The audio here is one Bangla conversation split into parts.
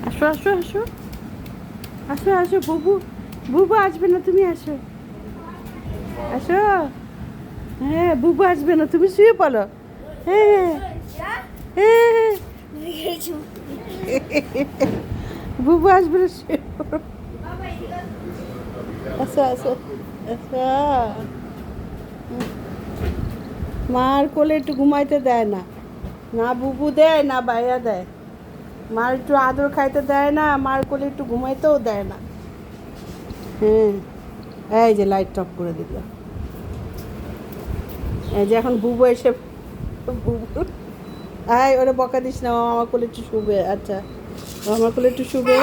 আসো আসো আসো আসো আসো বুবু বুবু আসবে না, তুমি আসো আসো। হ্যাঁ বুবু আসবে না, তুমি শুয়ে পড়ো। হ্যাঁ হ্যাঁ বুবু আসবে না, শুয়ে পড়ো। আসো আসো আসো। মার কোলে একটু ঘুমাইতে দেয় না, না বুবু দেয় না ভাইয়া দেয়। মার একটু আদর খাইতে দেয় না, মার কোলে একটু ঘুমাইতেও দেয় না। হ্যাঁ এই যে লাইট অফ করে দিল। এই যে এখন বুবু এসে, বুবু আয়, ওরা বকা দিস না, ও আমার কোলে একটু শুবে। আচ্ছা ও আমার কোলে একটু শুবে।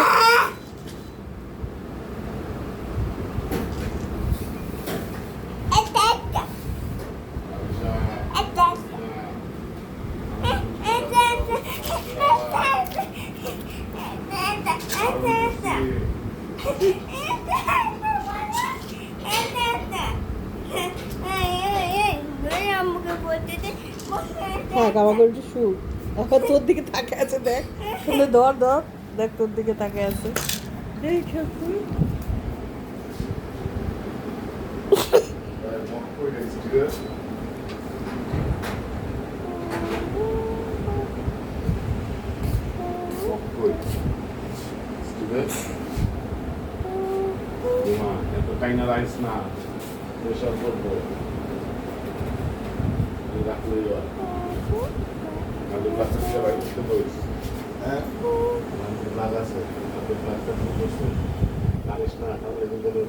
হ্যাঁ কামা করে একটু শু। এখন তোর দিকে তাকে আছে, দেখ তাহলে ধর ধর, দেখ তোর দিকে তাকে আছে। এই খেলতে Keine Reis nach. Ich habe Football. Ich dachte, ja. Also, was ist ja weit gewusst? Man lasse. Also, was ist das? Gar nicht nach. Aber wir sind ja nur